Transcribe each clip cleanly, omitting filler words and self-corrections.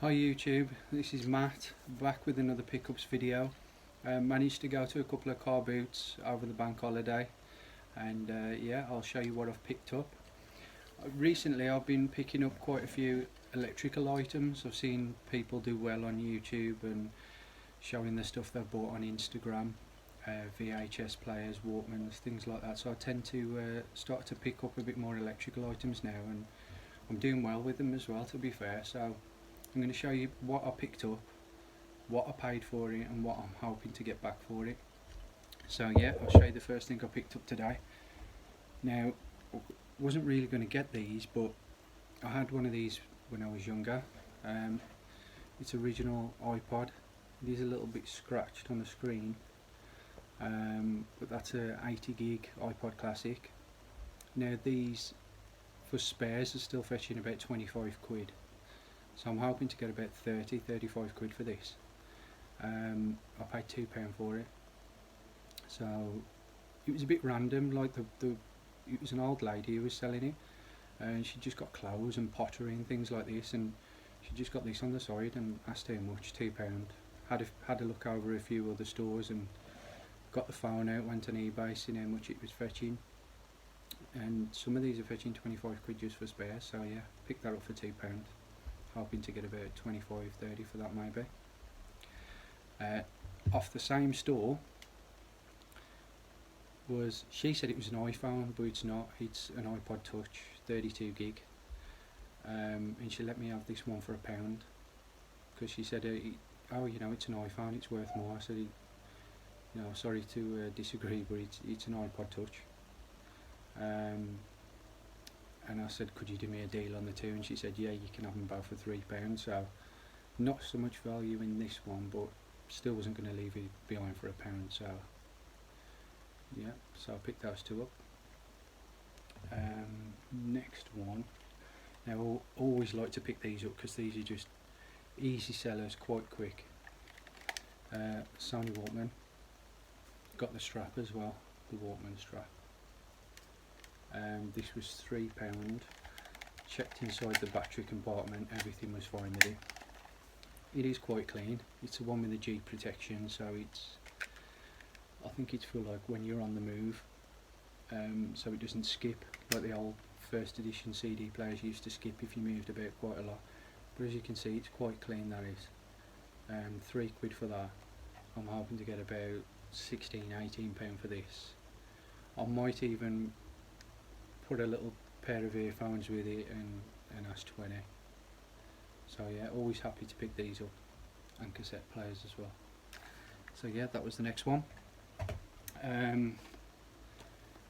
Hi YouTube, this is Matt, back with another pickups video. Managed to go to a couple of car boots over the bank holiday, and yeah, I'll show you what I've picked up. Recently I've been picking up quite a few electrical items. I've seen people do well on YouTube and showing the stuff they've bought on Instagram, VHS players, Walkmans, things like that. So I tend to start to pick up a bit more electrical items now, and I'm doing well with them as well, to be fair. So I'm going to show you what I picked up, what I paid for it, and what I'm hoping to get back for it. So yeah, I'll show you the first thing I picked up today. Now, I wasn't really going to get these, but I had one of these when I was younger. It's original iPod. It is a little bit scratched on the screen, but that's a 80 gig iPod Classic. Now these, for spares, are still fetching about 25 quid. So I'm hoping to get about 35 quid for this. I paid £2 for it. So it was a bit random, like it was an old lady who was selling it, and she just got clothes and pottery and things like this, and she just got this on the side and asked how much, £2. Had a look over a few other stores and got the phone out, went on eBay, seen how much it was fetching, and some of these are fetching 25 quid just for spares. So yeah, picked that up for £2. Hoping to get about 25-30 for that maybe. Off the same store was, she said it was an iPhone, but it's not. It's an iPod Touch, 32 gig, and she let me have this one for £1, because she said, oh, you know, it's an iPhone, it's worth more. I said, you know, sorry to disagree, but it's an iPod Touch. And I said, could you do me a deal on the two? And she said, yeah, you can have them both for £3. So not so much value in this one, but still wasn't going to leave it behind for £1. So yeah, so I picked those two up. Next one. Now I always like to pick these up because these are just easy sellers, quite quick. Sony Walkman. Got the strap as well, the Walkman strap. This was £3. Checked inside the battery compartment, everything was fine with it. It is quite clean. It's the one with the G protection, so I think it's for like when you're on the move, so it doesn't skip like the old first edition CD players used to skip if you moved about quite a lot. But as you can see, it's quite clean, that is. £3 for that. I'm hoping to get about £16-18 for this. I might even put a little pair of earphones with it and ask 20. So yeah, always happy to pick these up, and cassette players as well. So yeah, that was the next one.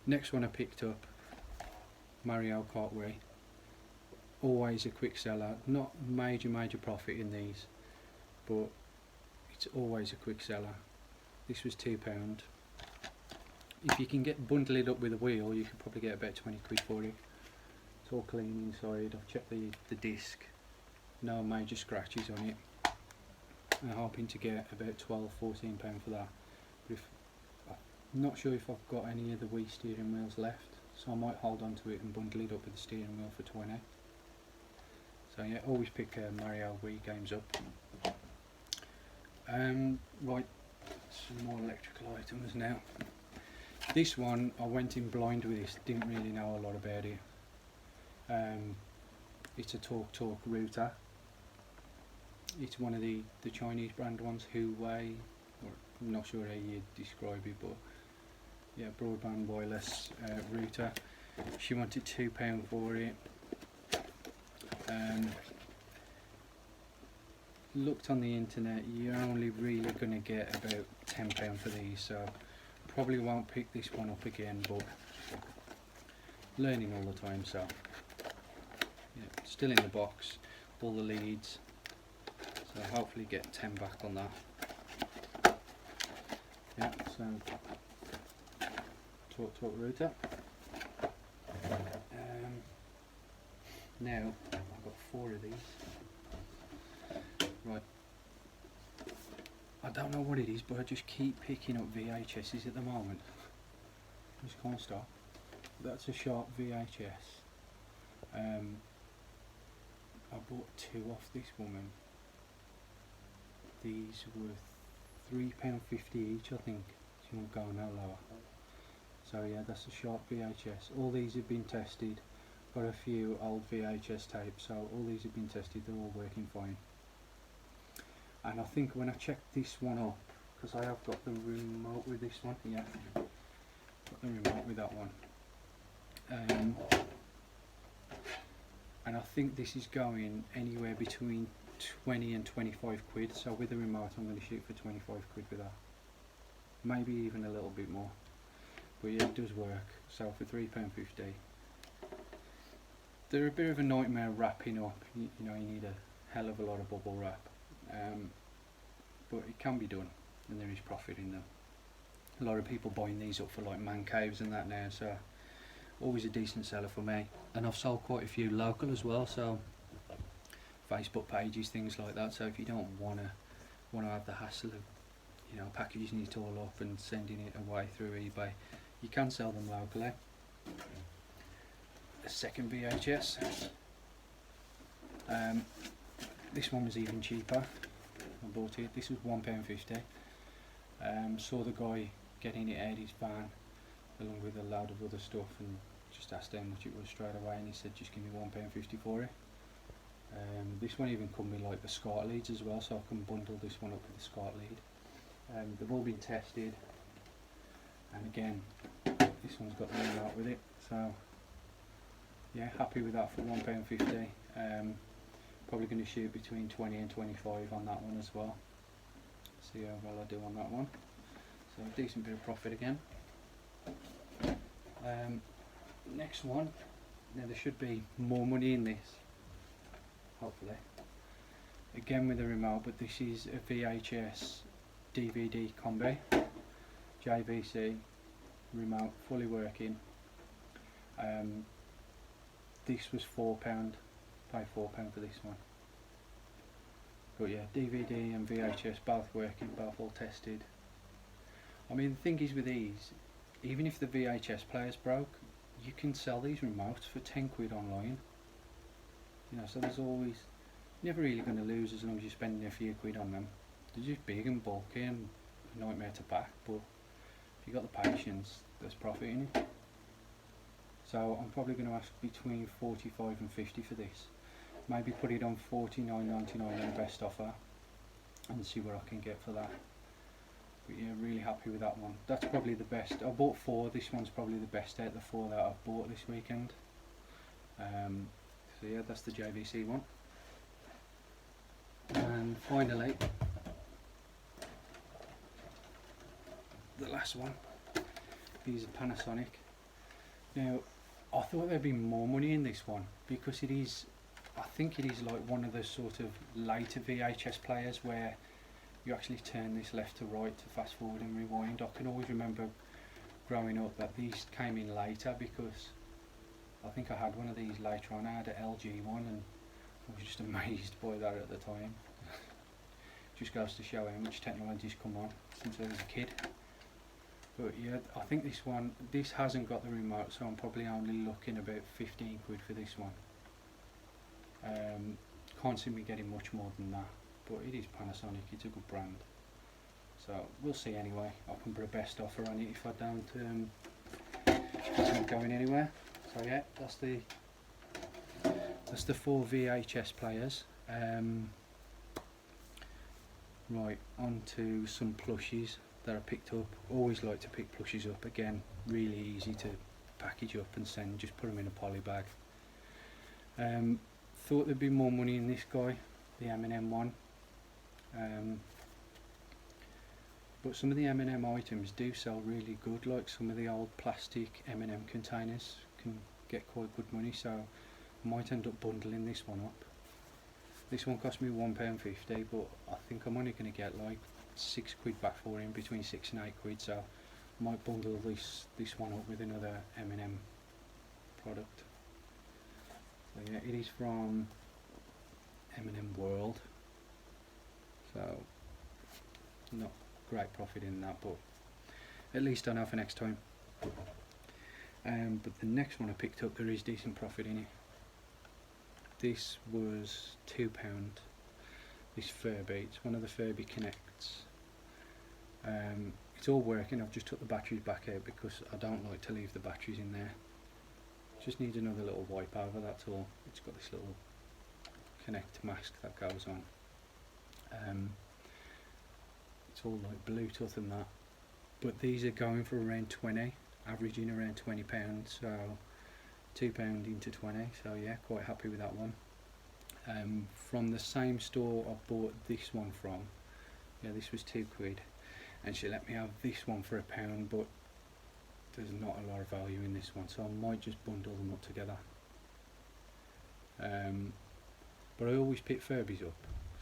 Next one I picked up, Mario Kart Wii. Always a quick seller, not major profit in these, but it's always a quick seller. This was £2. If you can bundle it up with a wheel, you could probably get about 20 quid for it. It's all clean inside. I've checked the disc, no major scratches on it. I'm hoping to get about £12-14 for that. But I'm not sure if I've got any of the Wii steering wheels left, so I might hold on to it and bundle it up with the steering wheel for 20. So yeah, always pick Mario Wii games up. Right, some more electrical items now. This one, I went in blind with this, didn't really know a lot about it. It's a TalkTalk router. It's one of the Chinese brand ones, Huawei, or I'm not sure how you describe it, but yeah, broadband wireless router. She wanted £2 for it. Looked on the internet, you're only really going to get about £10 for these, so probably won't pick this one up again, but learning all the time. So yeah, still in the box, all the leads, so hopefully get 10 back on that. Yeah, so TalkTalk router. Now I've got 4 of these. Right, I don't know what it is, but I just keep picking up VHSs at the moment. Just can't stop. That's a Sharp VHS. I bought 2 off this woman these were £3.50 each, I think. So you won't go no lower. So yeah, that's a Sharp VHS. All these have been tested. Got a few old VHS tapes, so all these have been tested, they're all working fine. And I think when I checked this one up, because I have got the remote with this one, yeah, got the remote with that one. And I think this is going anywhere between 20 and 25 quid, so with the remote I'm going to shoot for 25 quid with that. Maybe even a little bit more. But yeah, it does work. So for £3.50. They're a bit of a nightmare wrapping up. You know, you need a hell of a lot of bubble wrap. But it can be done, and there is profit in them. A lot of people buying these up for like man caves and that now, so always a decent seller for me. And I've sold quite a few local as well, so Facebook pages, things like that. So if you don't want to have the hassle of, you know, packaging it all up and sending it away through eBay, you can sell them locally. A second VHS. This one was even cheaper. I bought it. This was £1.50. Saw the guy getting it out of his van along with a load of other stuff, and just asked how much it was straight away, and he said just give me £1.50 for it. This one even come with like the SCART leads as well, so I can bundle this one up with the SCART lead. They've all been tested, and again this one's got the remote with it, so yeah, happy with that for £1.50. Probably going to shoot between 20 and 25 on that one as well. See how well I do on that one. So a decent bit of profit again. Next one, now there should be more money in this, hopefully. Again with a remote, but this is a VHS DVD combi, JVC remote, fully working. This was £4, paid £4 for this one. But yeah, DVD and VHS both working, both all tested. I mean, the thing is with these, even if the VHS player's broke, you can sell these remotes for 10 quid online. You know, so there's always, never really going to lose as long as you're spending a few quid on them. They're just big and bulky and a nightmare to pack, but if you've got the patience, there's profit in it. So I'm probably going to ask between 45 and 50 for this. Maybe put it on $49.99 on the best offer and see what I can get for that. But yeah, really happy with that one. That's probably the best. I bought 4, this one's probably the best out of the 4 that I've bought this weekend. So yeah, that's the JVC one. And finally, the last one is a Panasonic. Now, I thought there'd be more money in this one because it is, I think it is like one of the sort of later VHS players where you actually turn this left to right to fast forward and rewind. I can always remember growing up that these came in later because I think I had one of these later on. I had an LG one and I was just amazed by that at the time. Just goes to show how much technology's come on since I was a kid. But yeah, I think this one, this hasn't got the remote, so I'm probably only looking about 15 quid for this one. Can't see me getting much more than that, but it is Panasonic, it's a good brand. So we'll see anyway. I can put a best offer on it if I don't, it's not going anywhere. So yeah, that's the 4 VHS players. Right, on to some plushies that I picked up. Always like to pick plushies up. Again, really easy to package up and send. Just put them in a poly bag. Thought there'd be more money in this guy, the M&M one. But some of the M&M items do sell really good. Like some of the old plastic M&M containers can get quite good money. So I might end up bundling this one up. This one cost me £1.50, but I think I'm only going to get like 6 quid back for him, between 6 and 8 quid, so I might bundle this one up with another M&M product. So yeah, it is from M&M World, so not great profit in that, but at least I know for next time. But the next one I picked up, there is decent profit in it. This was £2. this Furby. It's one of the Furby Connects. It's all working. I've just took the batteries back out because I don't like to leave the batteries in there. Just needs another little wipe over, that's all. It's got this little Connect mask that goes on. It's all like Bluetooth and that, but these are going for around 20, averaging around £20, so £2 into 20, so yeah, quite happy with that one. From the same store I bought this one from, yeah, this was £2, and she let me have this one for £1, but there's not a lot of value in this one, so I might just bundle them up together. But I always pick Furbies up,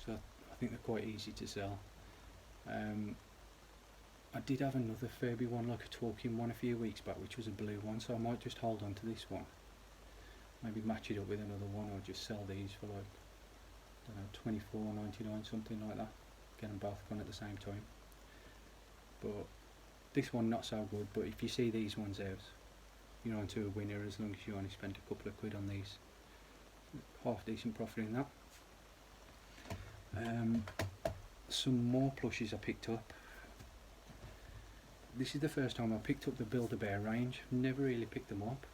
so I think they're quite easy to sell. I did have another Furby one, like a talking one, a few weeks back, which was a blue one, so I might just hold on to this one. Maybe match it up with another one, or just sell these for like, I don't know, £24.99, something like that. Get them both gone at the same time. But this one not so good, but if you see these ones out, you're onto a winner as long as you only spend a couple of quid on these. Half decent profit in that. Some more plushies I picked up. This is the first time I picked up the Build-A-Bear range. Never really picked them up.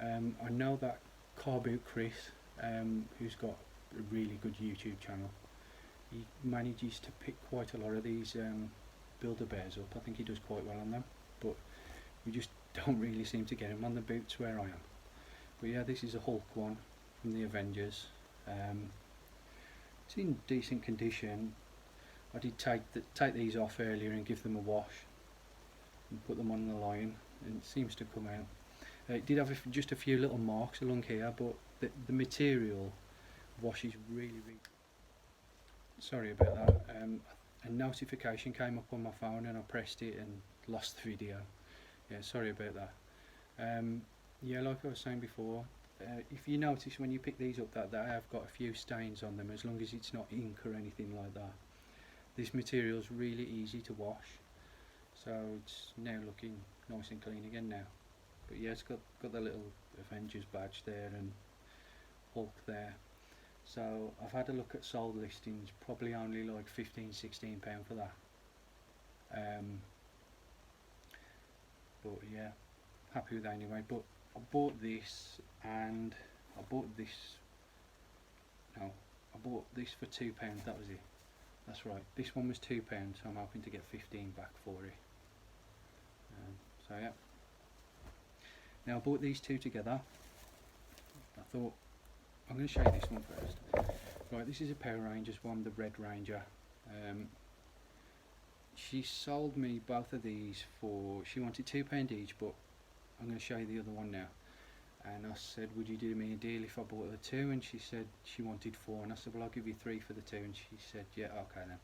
I know that Car Boot Chris, who's got a really good YouTube channel, he manages to pick quite a lot of these Build-A-Bears up. I think he does quite well on them, but we just don't really seem to get him on the boots where I am. But yeah, this is a Hulk one from the Avengers. It's in decent condition. I did take these off earlier and give them a wash and put them on the line, and it seems to come out. It did have just a few little marks along here, but the material washes really. Sorry about that. A notification came up on my phone and I pressed it and lost the video. Yeah, sorry about that. Yeah, like I was saying before, if you notice when you pick these up that they have got a few stains on them, as long as it's not ink or anything like that. This material is really easy to wash, so it's now looking nice and clean again now. But yeah, it's got the little Avengers badge there and Hulk there. So I've had a look at sold listings, probably only like £15–16 for that. But yeah, happy with that anyway. But I bought this, and I bought this for £2, that was it. That's right, this one was £2, so I'm hoping to get 15 back for it. So yeah. Now I bought these two together. I thought, I'm going to show you this one first. Right, this is a Power Rangers one, the Red Ranger. She sold me both of these for, she wanted £2 each, but I'm going to show you the other one now. And I said, would you do me a deal if I bought the two? And she said she wanted 4, and I said, well, I'll give you 3 for the 2, and she said, yeah, okay then.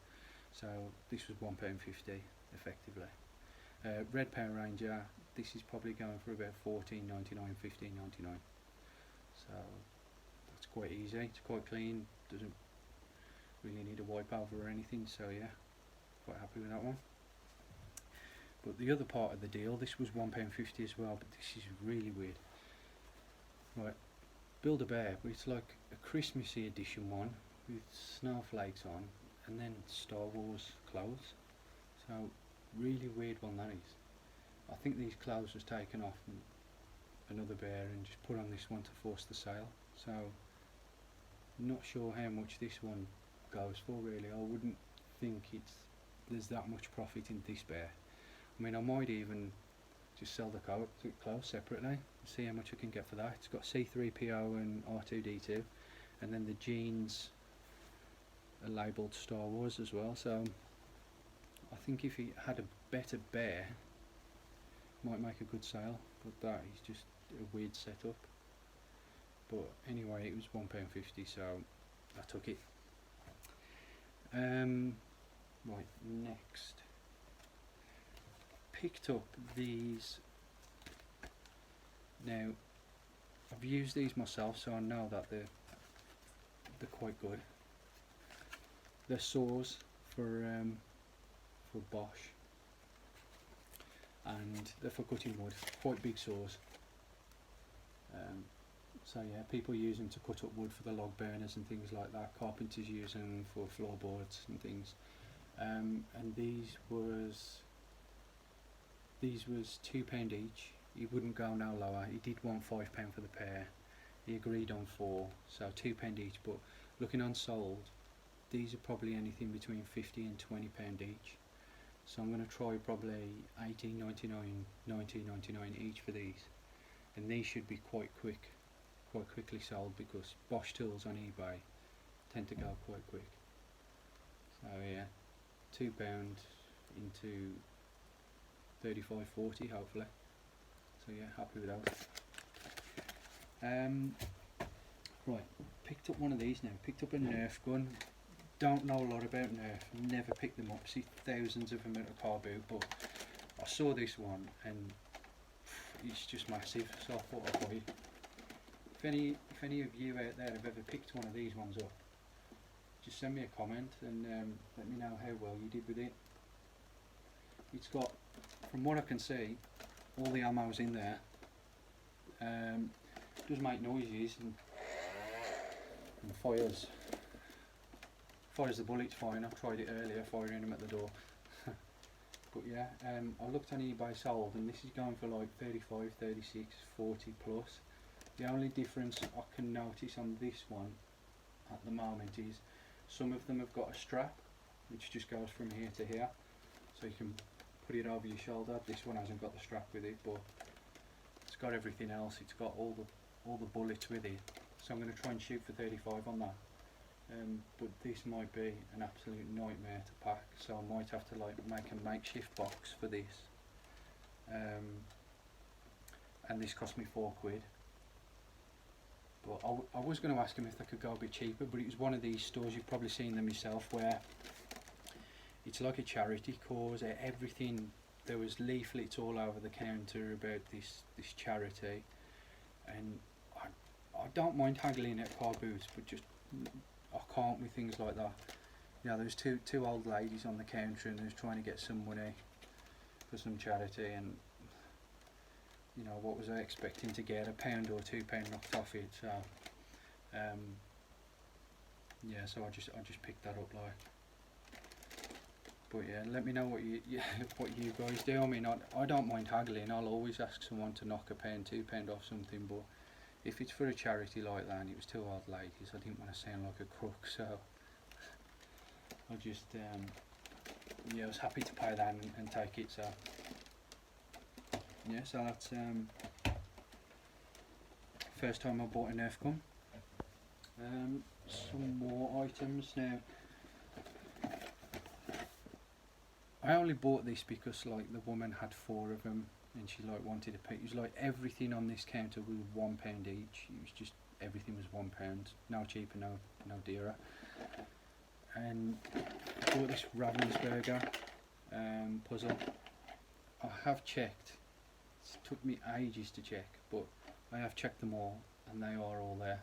So this was £1.50 effectively. Red Power Ranger, this is probably going for about £14.99, £15.99. So that's quite easy, it's quite clean, doesn't really need a wipe over or anything, so yeah, quite happy with that one. But the other part of the deal, this was £1.50 as well, but this is really weird. Right, Build-A-Bear, but it's like a Christmassy edition one with snowflakes on, and then Star Wars clothes. So really weird one that is. I think these clothes was taken off another bear and just put on this one to force the sale. So not sure how much this one goes for really. I wouldn't think there's that much profit in this bear. I mean, I might even just sell the clothes separately and see how much I can get for that. It's got C3PO and R2D2, and then the jeans are labelled Star Wars as well, so I think if he had a better bear, might make a good sale, but that is just a weird setup. But anyway, it was £1.50, so I took it. Right, next, picked up these. Now I've used these myself, so I know that they're quite good. They're saws for Bosch, and they're for cutting wood, quite big saws. So yeah, people use them to cut up wood for the log burners and things like that. Carpenters use them for floorboards and things. And these was £2 each. He wouldn't go no lower. He did want £5 for the pair. He agreed on 4, so £2 each. But looking on sold, these are probably anything between £50 and £20 each. So I'm going to try probably £18.99, £19.99 each for these, and these should be quite quickly sold, because Bosch tools on eBay tend to go quite quick. So yeah, £2 into 35.40 hopefully. So yeah, happy with that. Right, picked up one of these now. Picked up a Nerf gun. Don't know a lot about Nerf. Never picked them up. See thousands of them at a car boot, but I saw this one and it's just massive. So I thought I'd buy it. If any of you out there have ever picked one of these ones up, just send me a comment and let me know how well you did with it. It's got, from what I can see, all the ammo's in there. It does make noises and fires the bullets fine. I've tried it earlier, firing them at the door. But yeah, I looked on eBay sold, and this is going for like 35, 36, 40 plus. The only difference I can notice on this one at the moment is some of them have got a strap which just goes from here to here, so you can put it over your shoulder. This one hasn't got the strap with it, but it's got everything else. It's got all the bullets with it, so I'm going to try and shoot for 35 on that. But this might be an absolute nightmare to pack, so I might have to like make a makeshift box for this. And this cost me £4. But I was going to ask him if they could go a bit cheaper, but it was one of these stores, you've probably seen them yourself, where it's like a charity cause. Everything, there was leaflets all over the counter about this charity, and I don't mind haggling at car booths, but just I can't with things like that. You know, there was two old ladies on the counter and they was trying to get some money for some charity, and you know, what was I expecting to get? £1 or £2 knocked off it. So yeah, so I just picked that up like. But yeah, let me know what you guys do. I mean, I don't mind haggling. I'll always ask someone to knock £1, £2 off something, but if it's for a charity like that and it was two old ladies, I didn't want to sound like a crook, so I just yeah, I was happy to pay that and take it. So yeah, so that's first time I bought a Nerf gun. Some more items now. I only bought this because like the woman had 4 of them and she like wanted to pay. It was like everything on this counter was £1 each. It was just everything was £1, no cheaper, no dearer. And I bought this Ravensburger puzzle. I have checked. It took me ages to check, but I have checked them all and they are all there.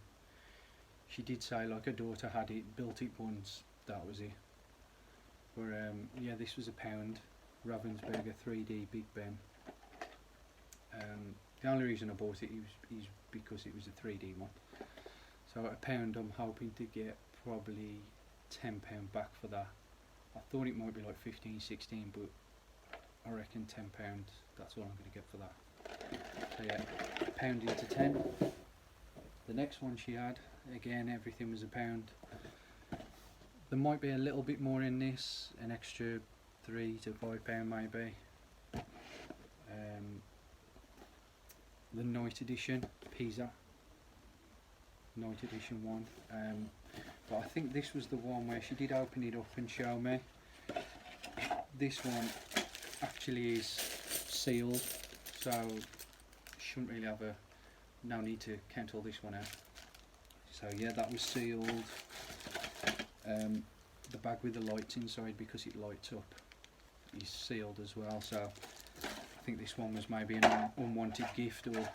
She did say like her daughter had it, built it once, that was it. But yeah, this was £1, Ravensburger 3D Big Ben. The only reason I bought it is because it was a 3D one. So £1, I'm hoping to get probably £10 back for that. I thought it might be like 15, 16, but I reckon £10, that's all I'm going to get for that. So yeah, £1 into 10. The next one she had, again everything was £1. There might be a little bit more in this, an extra £3 to £5 maybe. The Night Edition Pisa, Night Edition one. But I think this was the one where she did open it up and show me. This one actually is sealed, so shouldn't really have no need to count all this one out. So yeah, that was sealed. The bag with the lights inside, because it lights up, is sealed as well. So I think this one was maybe an unwanted gift, or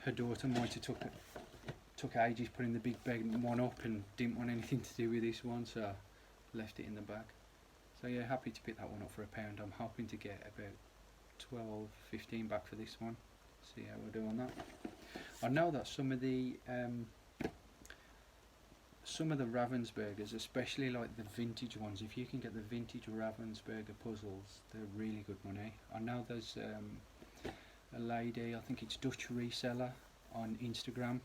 her daughter might have took ages putting the big bag one up and didn't want anything to do with this one, so left it in the bag. So yeah, happy to pick that one up for £1. I'm hoping to get about 12, 15 back for this one. See how we're doing that. I know that some of the Ravensburgers, especially like the vintage ones, if you can get the vintage Ravensburger puzzles, they're really good money. I know there's a lady, I think it's Dutch Reseller on Instagram.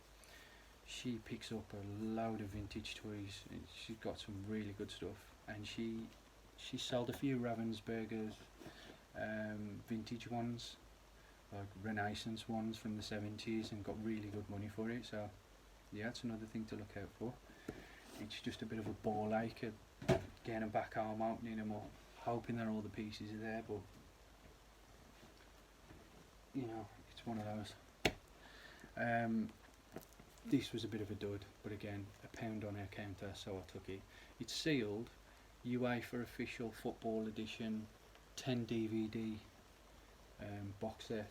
She picks up a load of vintage toys. She's got some really good stuff, and she sold a few Ravensburgers, vintage ones, like Renaissance ones from the 70s, and got really good money for it. So yeah, it's another thing to look out for. It's just a bit of a ball ache of getting them back home, opening them up, hoping that all the pieces are there, but you know, it's one of those. This was a bit of a dud, but again, £1 on our counter, so I took it. It's sealed, UEFA official football edition, 10 DVD box set.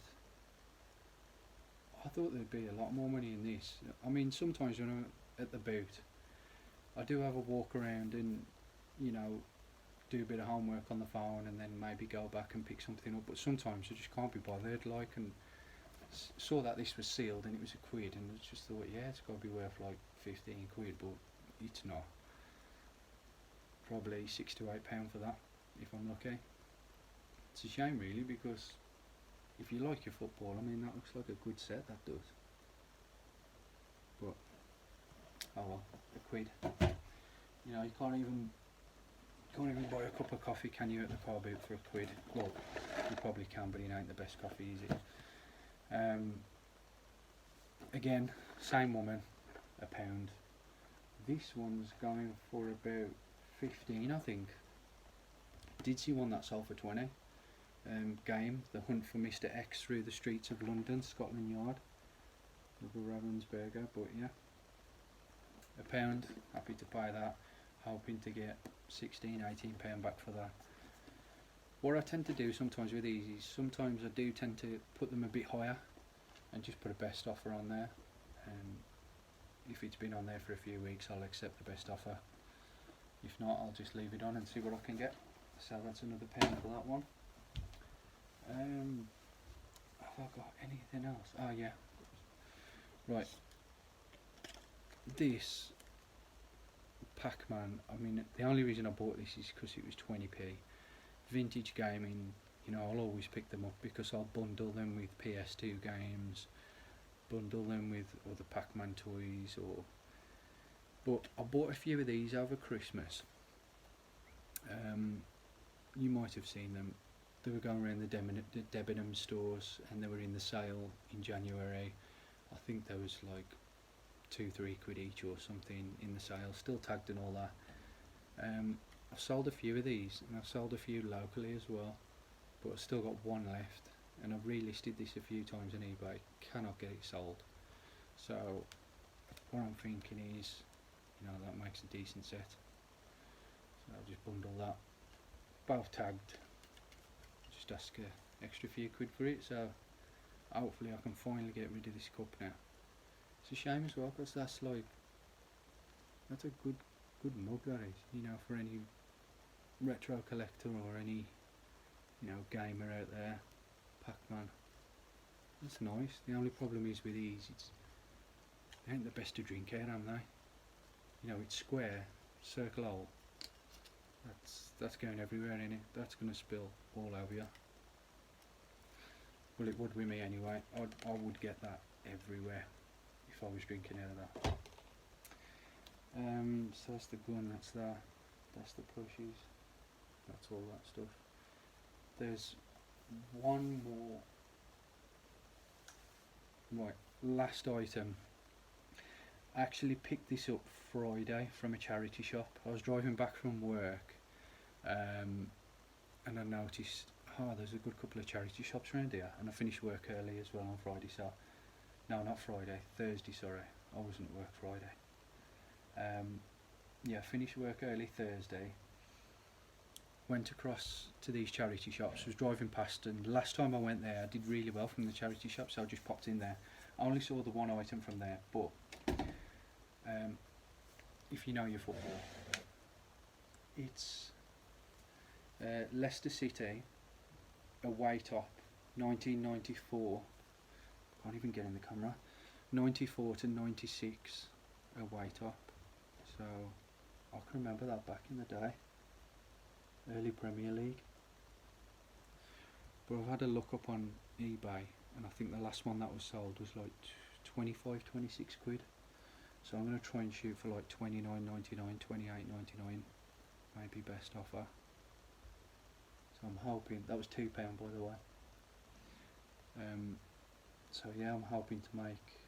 I thought there'd be a lot more money in this. I mean, sometimes when I'm at the boot, I do have a walk around and, you know, do a bit of homework on the phone and then maybe go back and pick something up, but sometimes I just can't be bothered, like, and saw that this was sealed and it was £1, and I just thought, yeah, it's got to be worth like 15 quid, but it's not. Probably £6 to £8 for that, if I'm lucky. It's a shame really, because if you like your football, I mean, that looks like a good set, that does. But oh well, £1. You know, you can't even buy a cup of coffee, can you, at the car boot for £1? Well, you probably can, but it ain't the best coffee, is it? Again, same woman, £1. This one's going for about 15, I think. Did see one that sold for 20. Game, The Hunt for Mr. X Through the Streets of London, Scotland Yard, with a Ravensburger, but yeah, £1, happy to buy that, hoping to get £16–18 back for that. What I tend to do sometimes with these is, sometimes I do tend to put them a bit higher and just put a best offer on there. If it's been on there for a few weeks, I'll accept the best offer. If not, I'll just leave it on and see what I can get. So that's another £1 for that one. Have I got anything else? Oh yeah. Right. This Pac-Man, I mean, the only reason I bought this is because it was 20p. Vintage gaming, you know, I'll always pick them up because I'll bundle them with PS2 games, bundle them with other Pac-Man toys, but I bought a few of these over Christmas. You might have seen them. They were going around the Debenham stores, and they were in the sale in January. I think there was like £2–3 each or something in the sale, still tagged and all that. I've sold a few of these, and I've sold a few locally as well, but I've still got one left, and I've relisted this a few times on eBay, cannot get it sold. So what I'm thinking is, you know, that makes a decent set, so I'll just bundle that, both tagged, just ask an extra few quid for it, so hopefully I can finally get rid of this cup now. It's a shame as well, because that's a good mug, that is, you know, for any retro collector or any, you know, gamer out there. Pac-Man, that's nice. The only problem is with these, they ain't the best to drink out, am they? You know, it's square, circle hole. That's going everywhere, ain't it? That's going to spill all over you. Well, it would with me anyway. I would get that everywhere if I was drinking out of that. So that's the gun, that's the plushies, that's all that stuff. There's one more. Right, last item. I actually picked this up Friday from a charity shop. I was driving back from work, and I noticed, oh, there's a good couple of charity shops around here, and I finished work early as well on Friday, so, no, not Friday, Thursday, sorry, I wasn't at work Friday. Yeah, finished work early Thursday, went across to these charity shops, was driving past, and last time I went there I did really well from the charity shop, so I just popped in there. I only saw the one item from there, but if you know your football, it's Leicester City away top, 1994, can't even get in the camera, 94 to 96 away top. So I can remember that back in the day, early Premier League. But I've had a look up on eBay, and I think the last one that was sold was like 25, 26 quid. So I'm going to try and shoot for like 29.99, 28.99, maybe best offer. So I'm hoping, that was £2 by the way. So yeah, I'm hoping to make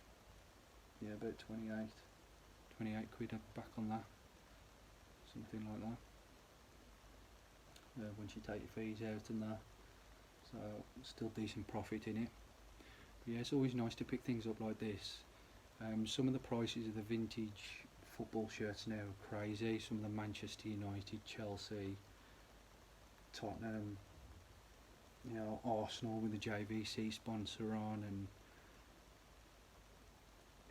about 28 quid back on that, something like that. Once you take your fees out and that, so still decent profit in it. But yeah, it's always nice to pick things up like this. Some of the prices of the vintage football shirts now are crazy. Some of the Manchester United, Chelsea, Tottenham, Arsenal with the JVC sponsor on, and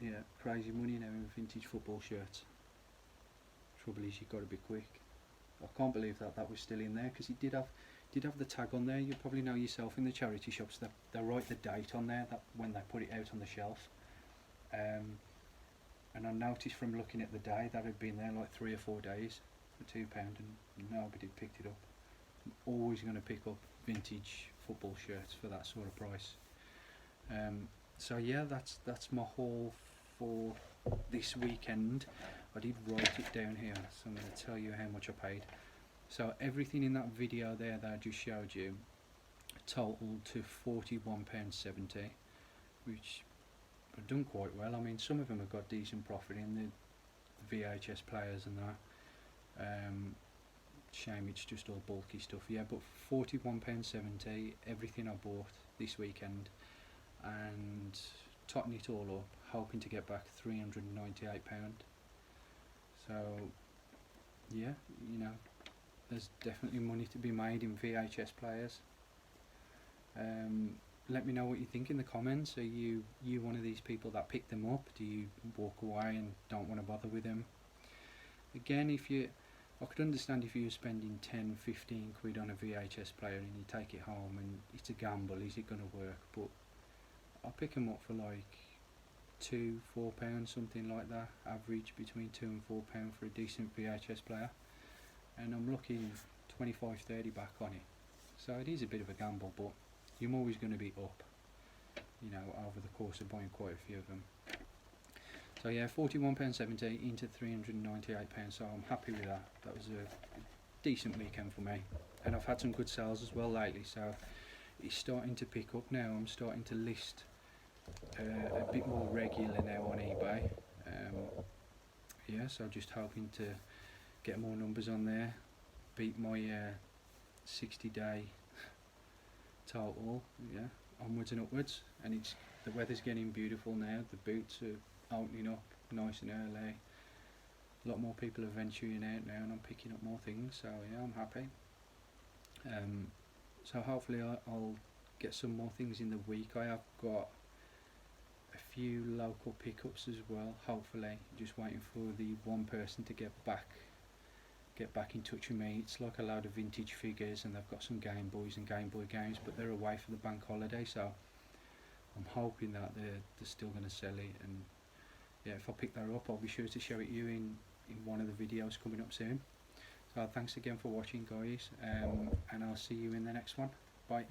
yeah, crazy money now in vintage football shirts. Trouble is, you've got to be quick. I can't believe that was still in there, because it did have the tag on there. You probably know yourself, in the charity shops they write the date on there, that when they put it out on the shelf. And I noticed from looking at the day that it had been there like 3 or 4 days for £2, and nobody picked it up. I'm always going to pick up vintage football shirts for that sort of price. So yeah, that's my haul for this weekend. I did write it down here, so I'm going to tell you how much I paid. So everything in that video there that I just showed you totaled to £41.70, which I've done quite well. I mean, some of them have got decent profit in, the VHS players and that. Shame it's just all bulky stuff. Yeah, but £41.70, everything I bought this weekend, and totting it all up, hoping to get back £398. So yeah, there's definitely money to be made in VHS players. Let me know what you think in the comments. Are you one of these people that pick them up? Do you walk away and don't want to bother with them? Again, I could understand if you were spending 10, 15 quid on a VHS player and you take it home and it's a gamble, is it going to work? But I'll pick them up for like £2, £4, something like that, average between £2 and £4 for a decent VHS player, and I'm looking 25, 30 back on it. So it is a bit of a gamble, but you're always going to be up, over the course of buying quite a few of them. So yeah, £41.70 into £398, so I'm happy with that. That was a decent weekend for me, and I've had some good sales as well lately, so it's starting to pick up now. I'm starting to list a bit more regular now on eBay. Yeah, so just hoping to get more numbers on there, beat my 60-day total. Yeah, onwards and upwards, and the weather's getting beautiful now. The boots are opening up nice and early. A lot more people are venturing out now, and I'm picking up more things. So yeah, I'm happy. So hopefully I'll get some more things in the week. I have got a few local pickups as well, hopefully. Just waiting for the one person to get back in touch with me. It's like a load of vintage figures, and they've got some Game Boys and Game Boy games, but they're away for the bank holiday, so I'm hoping that they're still going to sell it. And yeah, if I pick that up, I'll be sure to show it you in one of the videos coming up soon. So thanks again for watching, guys, and I'll see you in the next one. Bye.